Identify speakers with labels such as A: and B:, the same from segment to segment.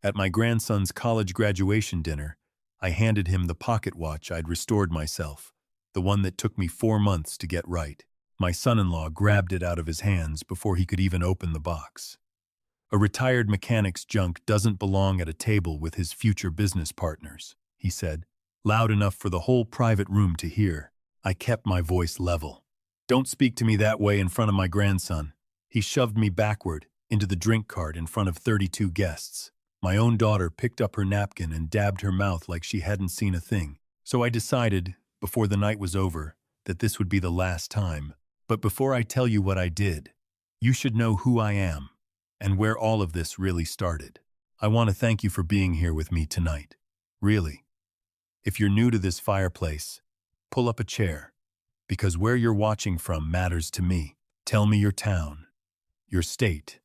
A: At my grandson's college graduation dinner, I handed him the pocket watch I'd restored myself, the one that took me 4 months to get right. My son-in-law grabbed it out of his hands before he could even open the box. A retired mechanic's junk doesn't belong at a table with his future business partners, he said, loud enough for the whole private room to hear. I kept my voice level. Don't speak to me that way in front of my grandson. He shoved me backward into the drink cart in front of 32 guests. My own daughter picked up her napkin and dabbed her mouth like she hadn't seen a thing. So I decided, before the night was over, that this would be the last time. But before I tell you what I did, you should know who I am and where all of this really started. I want to thank you for being here with me tonight. Really. If you're new to this fireplace, pull up a chair, because where you're watching from matters to me. Tell me your town, your state,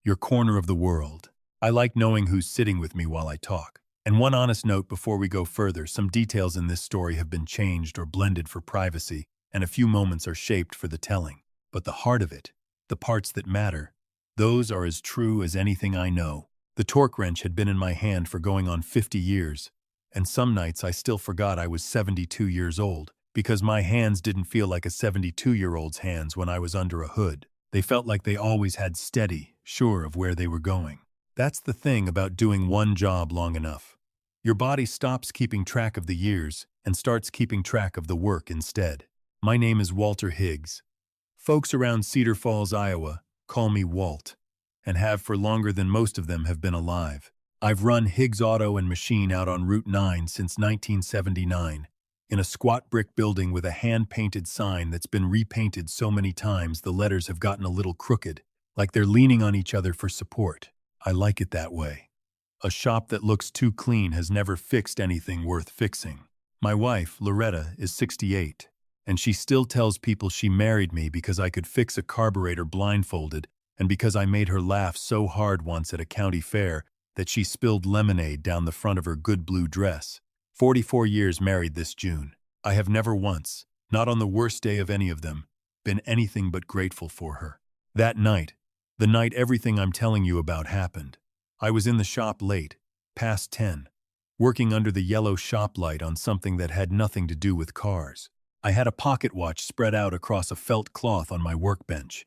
A: your corner of the world. I like knowing who's sitting with me while I talk. And one honest note before we go further, some details in this story have been changed or blended for privacy, and a few moments are shaped for the telling. But the heart of it, the parts that matter, those are as true as anything I know. The torque wrench had been in my hand for going on 50 years, and some nights I still forgot I was 72 years old, because my hands didn't feel like a 72-year-old's hands when I was under a hood. They felt like they always had steady, sure of where they were going. That's the thing about doing one job long enough. Your body stops keeping track of the years and starts keeping track of the work instead. My name is Walter Higgs. Folks around Cedar Falls, Iowa, call me Walt, and have for longer than most of them have been alive. I've run Higgs Auto and Machine out on Route 9 since 1979, in a squat brick building with a hand-painted sign that's been repainted so many times the letters have gotten a little crooked, like they're leaning on each other for support. I like it that way. A shop that looks too clean has never fixed anything worth fixing. My wife, Loretta, is 68, and she still tells people she married me because I could fix a carburetor blindfolded and because I made her laugh so hard once at a county fair that she spilled lemonade down the front of her good blue dress. 44 years married this June. I have never once, not on the worst day of any of them, been anything but grateful for her. That night, the night everything I'm telling you about happened, I was in the shop late, past 10, working under the yellow shop light on something that had nothing to do with cars. I had a pocket watch spread out across a felt cloth on my workbench,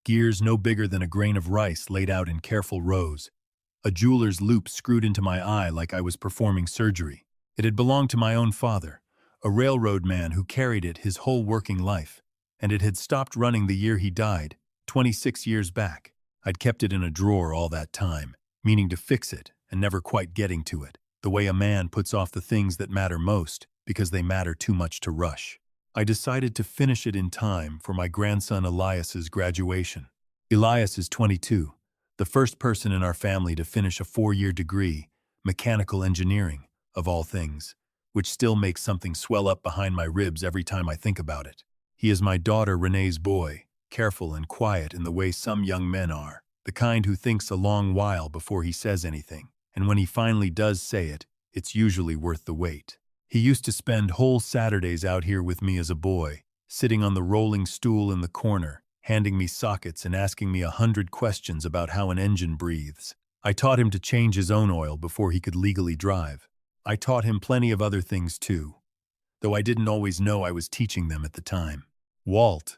A: gears no bigger than a grain of rice laid out in careful rows, a jeweler's loop screwed into my eye like I was performing surgery. It had belonged to my own father, a railroad man who carried it his whole working life, and it had stopped running the year he died, 26 years back. I'd kept it in a drawer all that time, meaning to fix it and never quite getting to it, the way a man puts off the things that matter most because they matter too much to rush. I decided to finish it in time for my grandson Elias's graduation. Elias is 22, the first person in our family to finish a 4-year degree, mechanical engineering, of all things, which still makes something swell up behind my ribs every time I think about it. He is my daughter Renee's boy, careful and quiet in the way some young men are, the kind who thinks a long while before he says anything, and when he finally does say it, it's usually worth the wait. He used to spend whole Saturdays out here with me as a boy, sitting on the rolling stool in the corner, handing me sockets and asking me 100 questions about how an engine breathes. I taught him to change his own oil before he could legally drive. I taught him plenty of other things too, though I didn't always know I was teaching them at the time. Walt,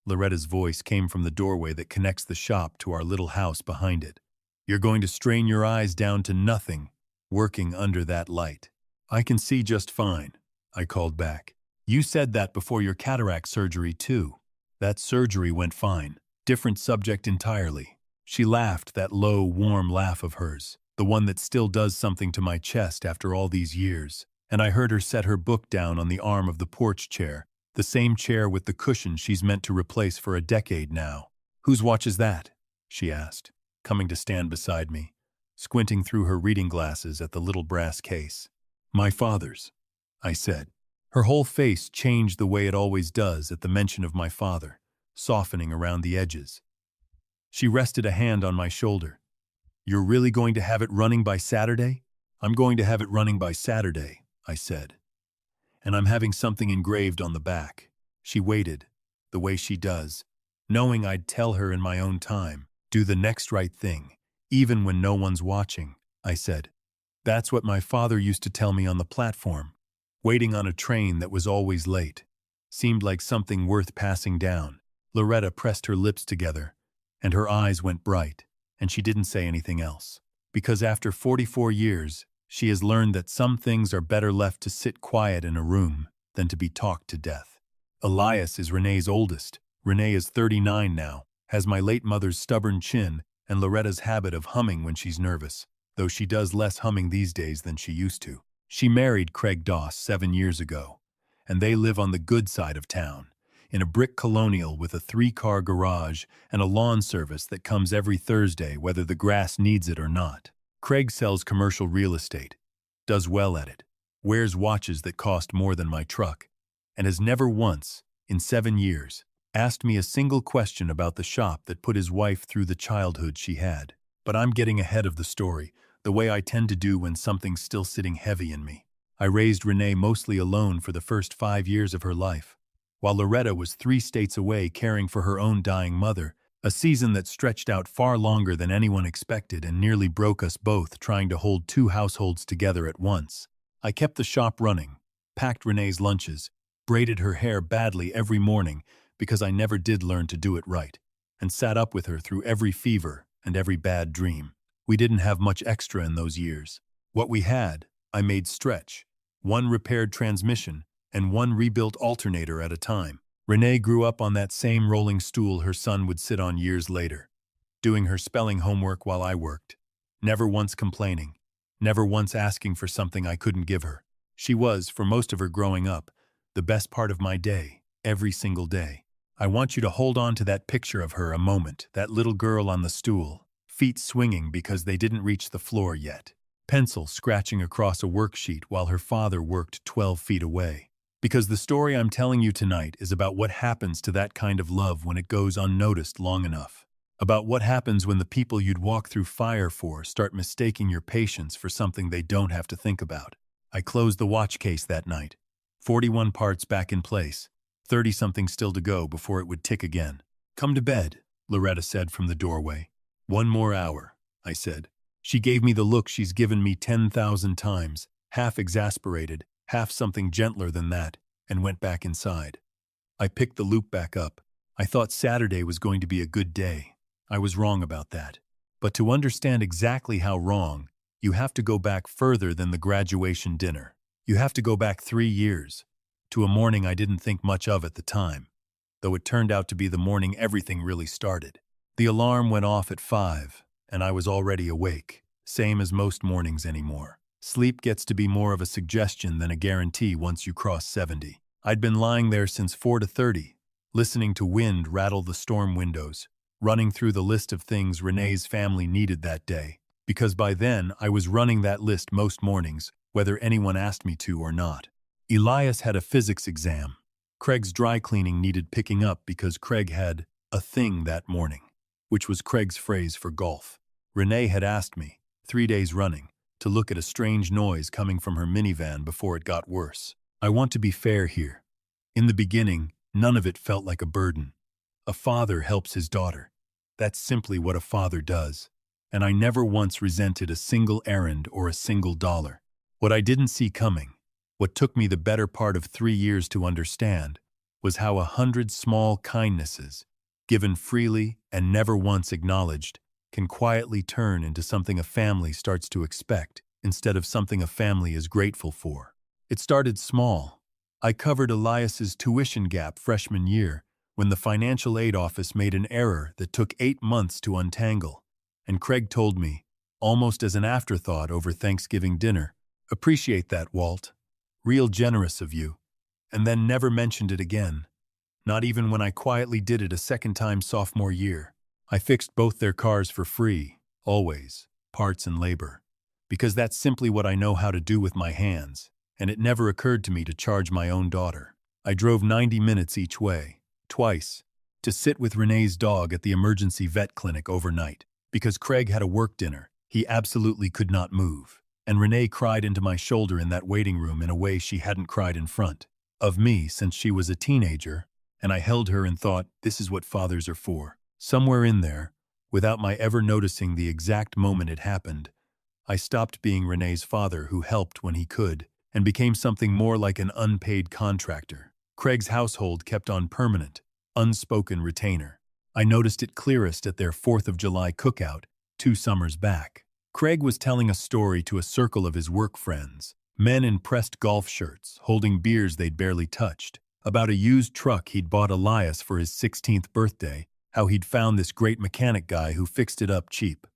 A: Loretta's voice came from the doorway that connects the shop to our little house behind it. You're going to strain your eyes down to nothing, working under that light. I can see just fine, I called back. You said that before your cataract surgery too. That surgery went fine. Different subject entirely. She laughed, that low, warm laugh of hers, the one that still does something to my chest after all these years, and I heard her set her book down on the arm of the porch chair, the same chair with the cushion she's meant to replace for a decade now. Whose watch is that? She asked, coming to stand beside me, squinting through her reading glasses at the little brass case. My father's, I said. Her whole face changed the way it always does at the mention of my father, softening around the edges. She rested a hand on my shoulder. You're really going to have it running by Saturday? I'm going to have it running by Saturday, I said. And I'm having something engraved on the back. She waited, the way she does, knowing I'd tell her in my own time, do the next right thing, even when no one's watching. I said. That's what my father used to tell me on the platform. Waiting on a train that was always late. Seemed like something worth passing down. Loretta pressed her lips together, and her eyes went bright, and she didn't say anything else. Because after 44 years, she has learned that some things are better left to sit quiet in a room than to be talked to death. Elias is Renee's oldest. Renee is 39 now, has my late mother's stubborn chin and Loretta's habit of humming when she's nervous, though she does less humming these days than she used to. She married Craig Doss 7 years ago, and they live on the good side of town, in a brick colonial with a 3-car garage and a lawn service that comes every Thursday whether the grass needs it or not. Craig sells commercial real estate, does well at it, wears watches that cost more than my truck, and has never once, in 7 years, asked me a single question about the shop that put his wife through the childhood she had. But I'm getting ahead of the story, the way I tend to do when something's still sitting heavy in me. I raised Renee mostly alone for the first 5 years of her life, while Loretta was 3 states away caring for her own dying mother, a season that stretched out far longer than anyone expected and nearly broke us both trying to hold 2 households together at once. I kept the shop running, packed Renee's lunches, braided her hair badly every morning because I never did learn to do it right, and sat up with her through every fever and every bad dream. We didn't have much extra in those years. What we had, I made stretch. 1 repaired transmission and 1 rebuilt alternator at a time. Renee grew up on that same rolling stool her son would sit on years later, doing her spelling homework while I worked, never once complaining, never once asking for something I couldn't give her. She was, for most of her growing up, the best part of my day, every single day. I want you to hold on to that picture of her a moment, that little girl on the stool, feet swinging because they didn't reach the floor yet, pencil scratching across a worksheet while her father worked 12 feet away. Because the story I'm telling you tonight is about what happens to that kind of love when it goes unnoticed long enough. About what happens when the people you'd walk through fire for start mistaking your patience for something they don't have to think about. I closed the watch case that night. 41 parts back in place, 30-something still to go before it would tick again. Come to bed, Loretta said from the doorway. 1 more hour, I said. She gave me the look she's given me 10,000 times, half exasperated, half something gentler than that, and went back inside. I picked the loop back up. I thought Saturday was going to be a good day. I was wrong about that. But to understand exactly how wrong, you have to go back further than the graduation dinner. You have to go back 3 years, to a morning I didn't think much of at the time, though it turned out to be the morning everything really started. The alarm went off at 5, and I was already awake, same as most mornings anymore. Sleep gets to be more of a suggestion than a guarantee once you cross 70. I'd been lying there since 4:30, listening to wind rattle the storm windows, running through the list of things Renee's family needed that day, because by then I was running that list most mornings, whether anyone asked me to or not. Elias had a physics exam. Craig's dry cleaning needed picking up because Craig had a thing that morning, which was Craig's phrase for golf. Renee had asked me, 3 days running, to look at a strange noise coming from her minivan before it got worse. I want to be fair here. In the beginning, none of it felt like a burden. A father helps his daughter. That's simply what a father does. And I never once resented a single errand or a single dollar. What I didn't see coming, what took me the better part of 3 years to understand, was how 100 small kindnesses, given freely and never once acknowledged, can quietly turn into something a family starts to expect instead of something a family is grateful for. It started small. I covered Elias's tuition gap freshman year when the financial aid office made an error that took 8 months to untangle, and Craig told me, almost as an afterthought over Thanksgiving dinner, "Appreciate that, Walt. Real generous of you," and then never mentioned it again, not even when I quietly did it a second time sophomore year. I fixed both their cars for free, always, parts and labor, because that's simply what I know how to do with my hands, and it never occurred to me to charge my own daughter. I drove 90 minutes each way, twice, to sit with Renee's dog at the emergency vet clinic overnight, because Craig had a work dinner. He absolutely could not move, and Renee cried into my shoulder in that waiting room in a way she hadn't cried in front of me since she was a teenager, and I held her and thought, this is what fathers are for. Somewhere in there, without my ever noticing the exact moment it happened, I stopped being Renee's father who helped when he could, and became something more like an unpaid contractor. Craig's household kept on permanent, unspoken retainer. I noticed it clearest at their 4th of July cookout 2 summers back. Craig was telling a story to a circle of his work friends, men in pressed golf shirts, holding beers they'd barely touched, about a used truck he'd bought Elias for his 16th birthday, how he'd found this great mechanic guy who fixed it up cheap.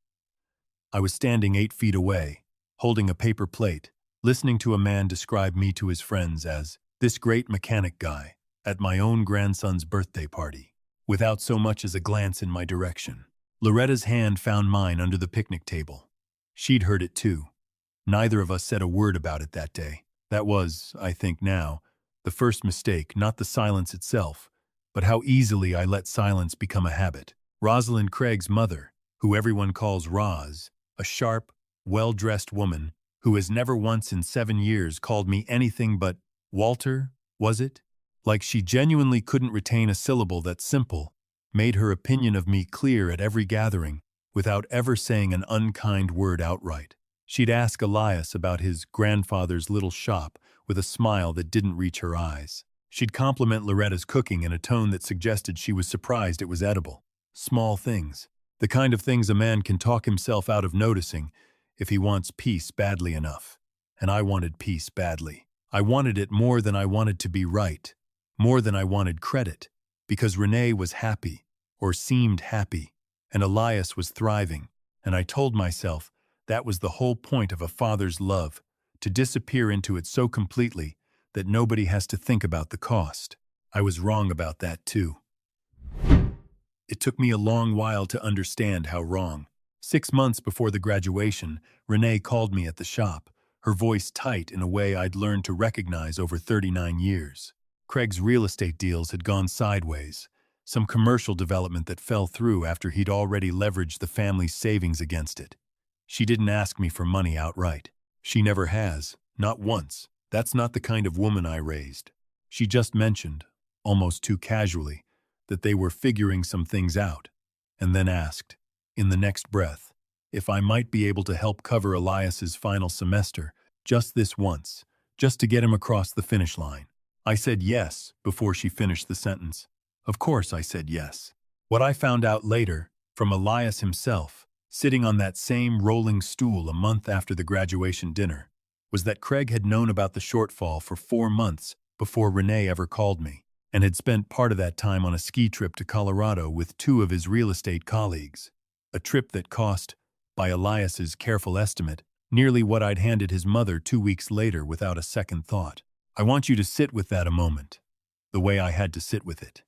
A: I was standing 8 feet away, holding a paper plate, listening to a man describe me to his friends as this great mechanic guy at my own grandson's birthday party, without so much as a glance in my direction. Loretta's hand found mine under the picnic table. She'd heard it too. Neither of us said a word about it that day. That was, I think now, the first mistake, not the silence itself, but how easily I let silence become a habit. Rosalind Craig's mother, who everyone calls Roz, a sharp, well-dressed woman who has never once in 7 years called me anything but Walter, was it? Like she genuinely couldn't retain a syllable that simple, made her opinion of me clear at every gathering without ever saying an unkind word outright. She'd ask Elias about his grandfather's little shop with a smile that didn't reach her eyes. She'd compliment Loretta's cooking in a tone that suggested she was surprised it was edible. Small things. The kind of things a man can talk himself out of noticing if he wants peace badly enough. And I wanted peace badly. I wanted it more than I wanted to be right, more than I wanted credit, because Renee was happy, or seemed happy, and Elias was thriving, and I told myself that was the whole point of a father's love, to disappear into it so completely that nobody has to think about the cost. I was wrong about that too. It took me a long while to understand how wrong. 6 months before the graduation, Renee called me at the shop, her voice tight in a way I'd learned to recognize over 39 years. Craig's real estate deals had gone sideways, some commercial development that fell through after he'd already leveraged the family's savings against it. She didn't ask me for money outright. She never has, not once. That's not the kind of woman I raised. She just mentioned, almost too casually, that they were figuring some things out, and then asked, in the next breath, if I might be able to help cover Elias's final semester, just this once, just to get him across the finish line. I said yes before she finished the sentence. Of course I said yes. What I found out later, from Elias himself, sitting on that same rolling stool a month after the graduation dinner, was that Craig had known about the shortfall for 4 months before Renee ever called me, and had spent part of that time on a ski trip to Colorado with 2 of his real estate colleagues, a trip that cost, by Elias's careful estimate, nearly what I'd handed his mother 2 weeks later without a second thought. I want you to sit with that a moment, the way I had to sit with it.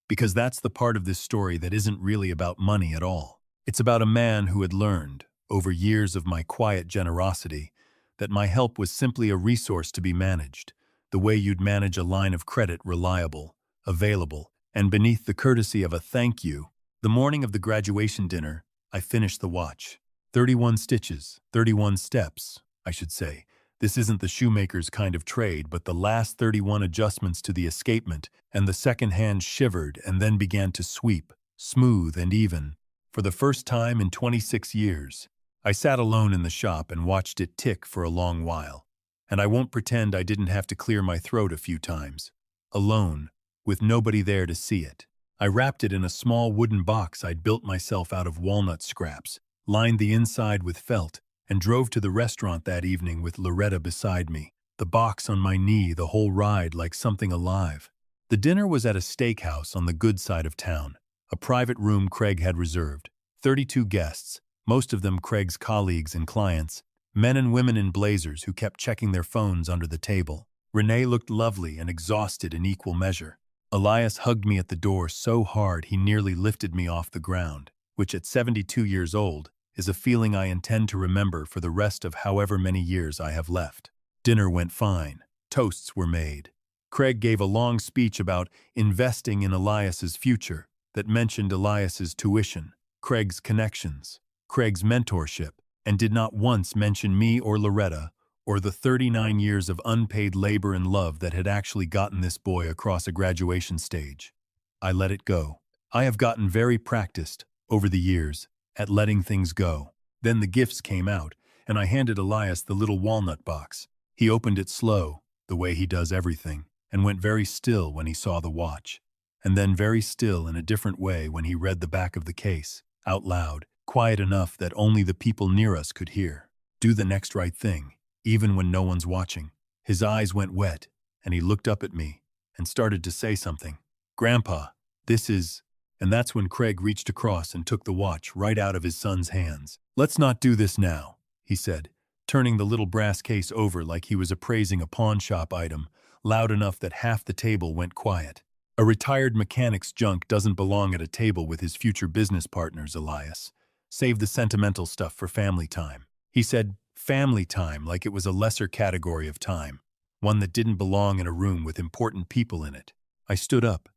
A: Because that's the part of this story that isn't really about money at all. It's about a man who had learned, over years of my quiet generosity, that my help was simply a resource to be managed, the way you'd manage a line of credit reliable, available, and beneath the courtesy of a thank you. The morning of the graduation dinner, I finished the watch. 31 stitches, 31 steps, I should say. This isn't the shoemaker's kind of trade, but the last 31 adjustments to the escapement, and the second hand shivered and then began to sweep, smooth and even. For the first time in 26 years, I sat alone in the shop and watched it tick for a long while. And I won't pretend I didn't have to clear my throat a few times. Alone, with nobody there to see it. I wrapped it in a small wooden box I'd built myself out of walnut scraps, lined the inside with felt, and drove to the restaurant that evening with Loretta beside me, the box on my knee the whole ride like something alive. The dinner was at a steakhouse on the good side of town, a private room Craig had reserved. 32 guests, most of them Craig's colleagues and clients, men and women in blazers who kept checking their phones under the table. Renee looked lovely and exhausted in equal measure. Elias hugged me at the door so hard he nearly lifted me off the ground, which at 72 years old is a feeling I intend to remember for the rest of however many years I have left. Dinner went fine. Toasts were made. Craig gave a long speech about investing in Elias's future that mentioned Elias's tuition, Craig's connections, Craig's mentorship, and did not once mention me or Loretta or the 39 years of unpaid labor and love that had actually gotten this boy across a graduation stage. I let it go. I have gotten very practiced, over the years, at letting things go. Then the gifts came out, and I handed Elias the little walnut box. He opened it slow, the way he does everything, and went very still when he saw the watch, and then very still in a different way when he read the back of the case, out loud, quiet enough that only the people near us could hear. Do the next right thing, even when no one's watching. His eyes went wet, and he looked up at me and started to say something. Grandpa, this is... And that's when Craig reached across and took the watch right out of his son's hands. Let's not do this now, he said, turning the little brass case over like he was appraising a pawn shop item, loud enough that half the table went quiet. A retired mechanic's junk doesn't belong at a table with his future business partners, Elias. Save the sentimental stuff for family time. He said family time like it was a lesser category of time, one that didn't belong in a room with important people in it. I stood up.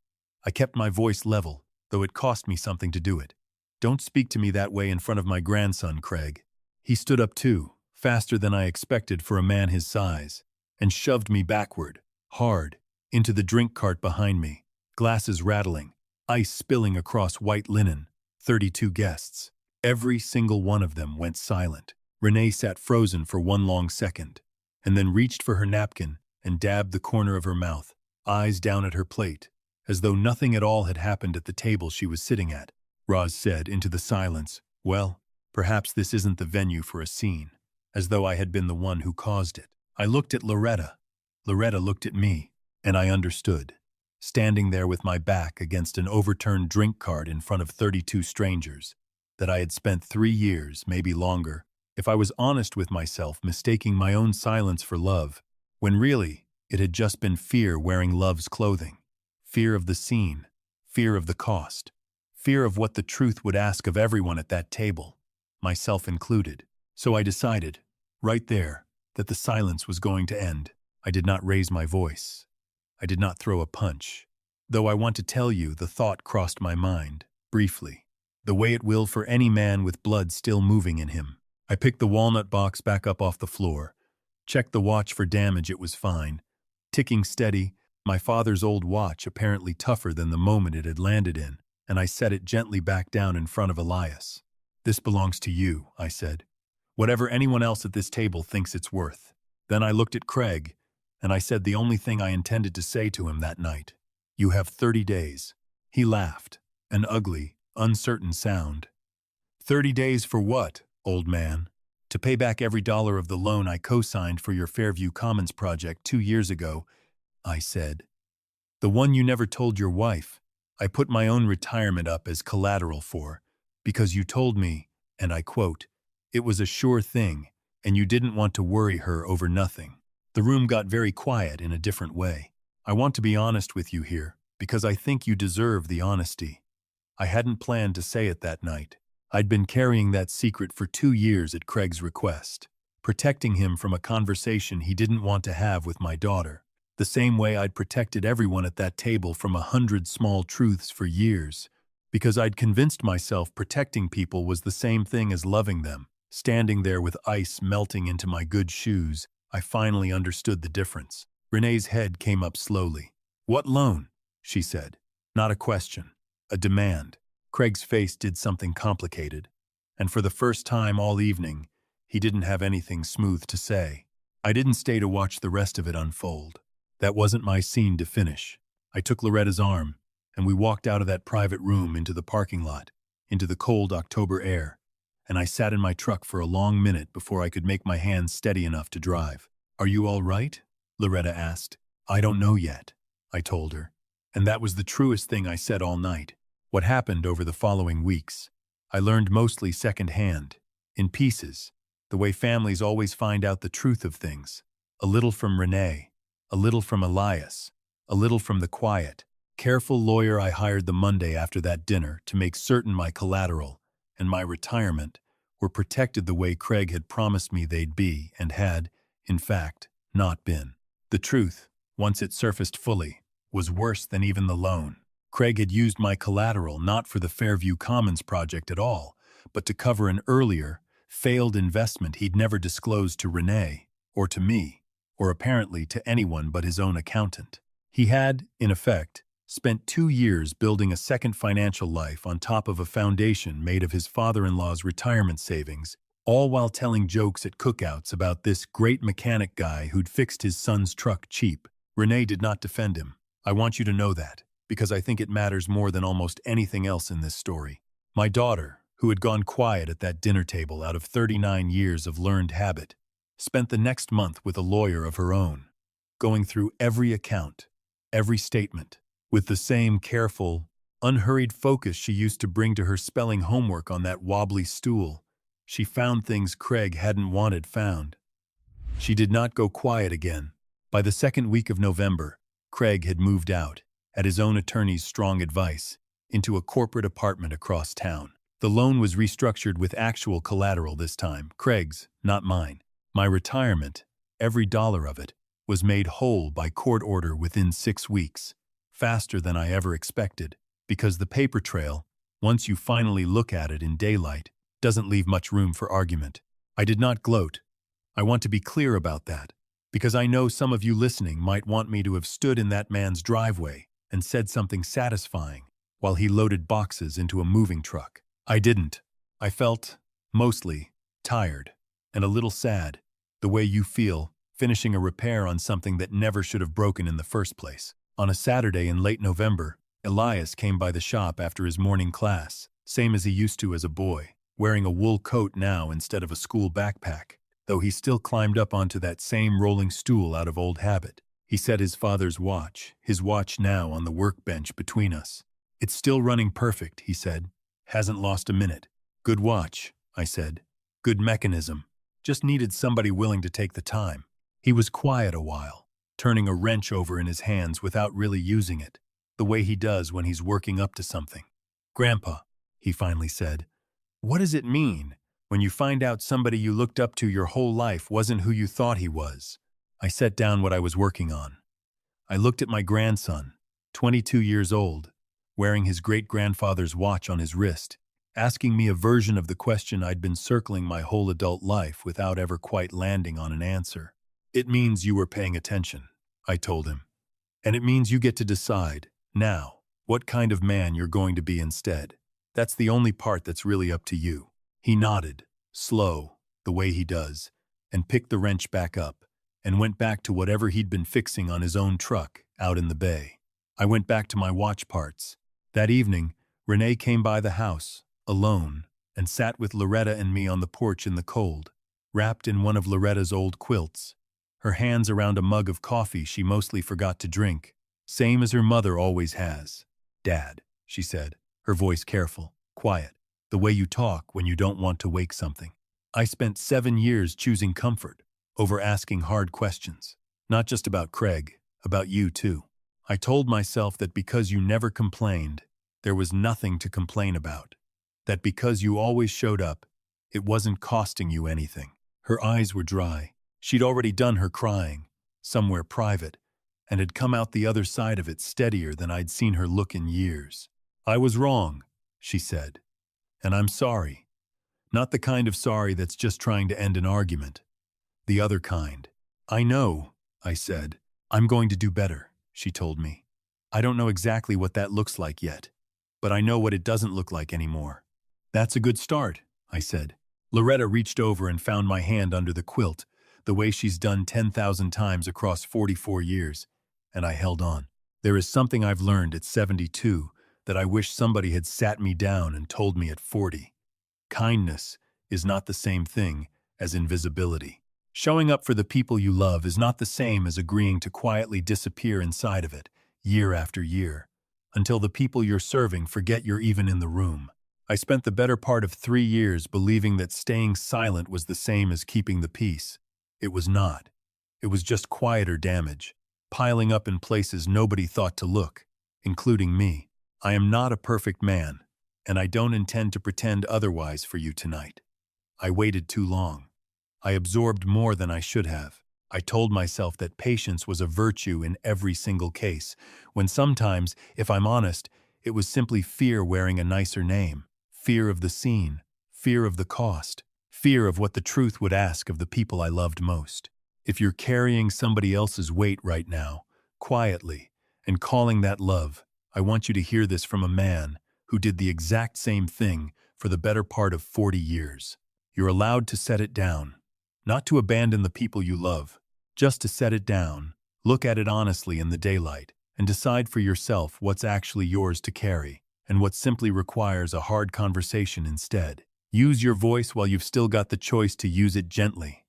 A: I kept my voice level, though it cost me something to do it. Don't speak to me that way in front of my grandson, Craig. He stood up too, faster than I expected for a man his size, and shoved me backward, hard, into the drink cart behind me, glasses rattling, ice spilling across white linen, 32 guests. Every single one of them went silent. Renee sat frozen for one long second, and then reached for her napkin and dabbed the corner of her mouth, eyes down at her plate, as though nothing at all had happened at the table she was sitting at. Roz said into the silence, well, perhaps this isn't the venue for a scene, as though I had been the one who caused it. I looked at Loretta. Loretta looked at me, and I understood. Standing there with my back against an overturned drink cart in front of 32 strangers, that I had spent 3 years, maybe longer, if I was honest with myself, mistaking my own silence for love, when really it had just been fear wearing love's clothing. Fear of the scene, fear of the cost, fear of what the truth would ask of everyone at that table, myself included. So I decided, right there, that the silence was going to end. I did not raise my voice. I did not throw a punch. Though I want to tell you, the thought crossed my mind, briefly, the way it will for any man with blood still moving in him. I picked the walnut box back up off the floor, checked the watch for damage. It was fine, ticking steady, my father's old watch apparently tougher than the moment it had landed in, and I set it gently back down in front of Elias. This belongs to you, I said. Whatever anyone else at this table thinks it's worth. Then I looked at Craig, and I said the only thing I intended to say to him that night. You have 30 days. He laughed, an ugly, uncertain sound. 30 days for what, old man? To pay back every dollar of the loan I co-signed for your Fairview Commons project 2 years ago, I said. The one you never told your wife. I put my own retirement up as collateral for, because you told me, and I quote, it was a sure thing, and you didn't want to worry her over nothing. The room got very quiet in a different way. I want to be honest with you here, because I think you deserve the honesty. I hadn't planned to say it that night. I'd been carrying that secret for 2 years at Craig's request, protecting him from a conversation he didn't want to have with my daughter, the same way I'd protected everyone at that table from 100 small truths for years, because I'd convinced myself protecting people was the same thing as loving them. Standing there with ice melting into my good shoes, I finally understood the difference. Renee's head came up slowly. What loan? She said. Not a question, a demand. Craig's face did something complicated, and for the first time all evening, he didn't have anything smooth to say. I didn't stay to watch the rest of it unfold. That wasn't my scene to finish. I took Loretta's arm, and we walked out of that private room into the parking lot, into the cold October air, and I sat in my truck for a long minute before I could make my hands steady enough to drive. Are you all right? Loretta asked. I don't know yet, I told her. And that was the truest thing I said all night. What happened over the following weeks, I learned mostly secondhand, in pieces, the way families always find out the truth of things. A little from Renee, a little from Elias, a little from the quiet, careful lawyer I hired the Monday after that dinner to make certain my collateral and my retirement were protected the way Craig had promised me they'd be and had, in fact, not been. The truth, once it surfaced fully, was worse than even the loan. Craig had used my collateral not for the Fairview Commons project at all, but to cover an earlier, failed investment he'd never disclosed to Renee, or to me, or apparently to anyone but his own accountant. He had, in effect, spent 2 years building a second financial life on top of a foundation made of his father-in-law's retirement savings all while telling jokes at cookouts about this great mechanic guy who'd fixed his son's truck cheap. Renee did not defend him. I want you to know that, because I think it matters more than almost anything else in this story. My daughter, who had gone quiet at that dinner table out of 39 years of learned habit, spent the next month with a lawyer of her own, going through every account, every statement, with the same careful, unhurried focus she used to bring to her spelling homework on that wobbly stool. She found things Craig hadn't wanted found. She did not go quiet again. By the second week of November, Craig had moved out, at his own attorney's strong advice, into a corporate apartment across town. The loan was restructured with actual collateral this time, Craig's, not mine. My retirement, every dollar of it, was made whole by court order within 6 weeks, faster than I ever expected, because the paper trail, once you finally look at it in daylight, doesn't leave much room for argument. I did not gloat. I want to be clear about that, because I know some of you listening might want me to have stood in that man's driveway and said something satisfying while he loaded boxes into a moving truck. I didn't. I felt, mostly, tired and a little sad, the way you feel finishing a repair on something that never should have broken in the first place. On a Saturday in late November, Elias came by the shop after his morning class, same as he used to as a boy, wearing a wool coat now instead of a school backpack, though he still climbed up onto that same rolling stool out of old habit. He set his father's watch, his watch now on the workbench between us. "It's still running perfect," he said. "Hasn't lost a minute." "Good watch," I said. "Good mechanism. Just needed somebody willing to take the time." He was quiet a while, turning a wrench over in his hands without really using it, the way he does when he's working up to something. "Grandpa," he finally said, "what does it mean when you find out somebody you looked up to your whole life wasn't who you thought he was?" I set down what I was working on. I looked at my grandson, 22 years old, wearing his great-grandfather's watch on his wrist, asking me a version of the question I'd been circling my whole adult life without ever quite landing on an answer. "It means you were paying attention," I told him. "And it means you get to decide, now, what kind of man you're going to be instead. That's the only part that's really up to you." He nodded, slow, the way he does, and picked the wrench back up, and went back to whatever he'd been fixing on his own truck out in the bay. I went back to my watch parts. That evening, Renee came by the house, alone, and sat with Loretta and me on the porch in the cold, wrapped in one of Loretta's old quilts, her hands around a mug of coffee she mostly forgot to drink, same as her mother always has. "Dad," she said, her voice careful, quiet, the way you talk when you don't want to wake something. "I spent 7 years choosing comfort over asking hard questions, not just about Craig, about you too. I told myself that because you never complained, there was nothing to complain about. That because you always showed up, it wasn't costing you anything." Her eyes were dry. She'd already done her crying, somewhere private, and had come out the other side of it steadier than I'd seen her look in years. "I was wrong," she said, "and I'm sorry. Not the kind of sorry that's just trying to end an argument. The other kind." "I know," I said. "I'm going to do better," she told me. "I don't know exactly what that looks like yet, but I know what it doesn't look like anymore." "That's a good start," I said. Loretta reached over and found my hand under the quilt, the way she's done 10,000 times across 44 years, and I held on. There is something I've learned at 72 that I wish somebody had sat me down and told me at 40. Kindness is not the same thing as invisibility. Showing up for the people you love is not the same as agreeing to quietly disappear inside of it, year after year, until the people you're serving forget you're even in the room. I spent the better part of 3 years believing that staying silent was the same as keeping the peace. It was not. It was just quieter damage, piling up in places nobody thought to look, including me. I am not a perfect man, and I don't intend to pretend otherwise for you tonight. I waited too long. I absorbed more than I should have. I told myself that patience was a virtue in every single case, when sometimes, if I'm honest, it was simply fear wearing a nicer name. Fear of the scene, fear of the cost, fear of what the truth would ask of the people I loved most. If you're carrying somebody else's weight right now, quietly, and calling that love, I want you to hear this from a man who did the exact same thing for the better part of 40 years. You're allowed to set it down. Not to abandon the people you love, just to set it down, look at it honestly in the daylight, and decide for yourself what's actually yours to carry, and what simply requires a hard conversation instead. Use your voice while you've still got the choice to use it gently.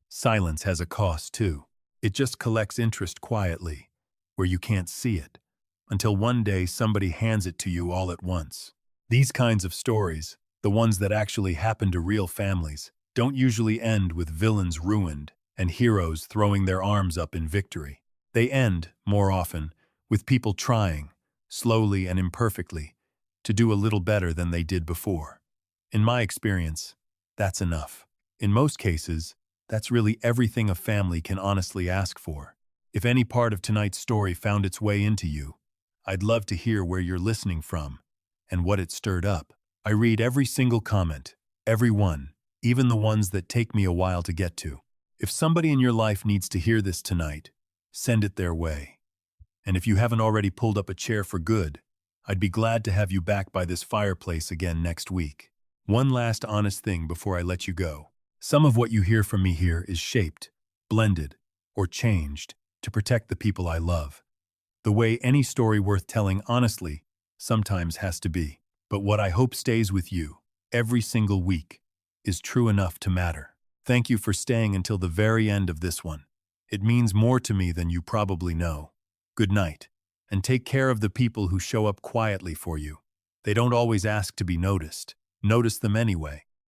A: Silence has a cost too. It just collects interest quietly, where you can't see it, until one day somebody hands it to you all at once. These kinds of stories, the ones that actually happen to real families, don't usually end with villains ruined and heroes throwing their arms up in victory. They end, more often, with people trying, slowly and imperfectly, to do a little better than they did before. In my experience, that's enough. In most cases, that's really everything a family can honestly ask for. If any part of tonight's story found its way into you, I'd love to hear where you're listening from and what it stirred up. I read every single comment, every one, even the ones that take me a while to get to. If somebody in your life needs to hear this tonight, send it their way. And if you haven't already pulled up a chair for good, I'd be glad to have you back by this fireplace again next week. One last honest thing before I let you go. Some of what you hear from me here is shaped, blended, or changed to protect the people I love. The way any story worth telling honestly sometimes has to be. But what I hope stays with you every single week is true enough to matter. Thank you for staying until the very end of this one. It means more to me than you probably know. Good night, and take care of the people who show up quietly for you. They don't always ask to be noticed. Notice them anyway.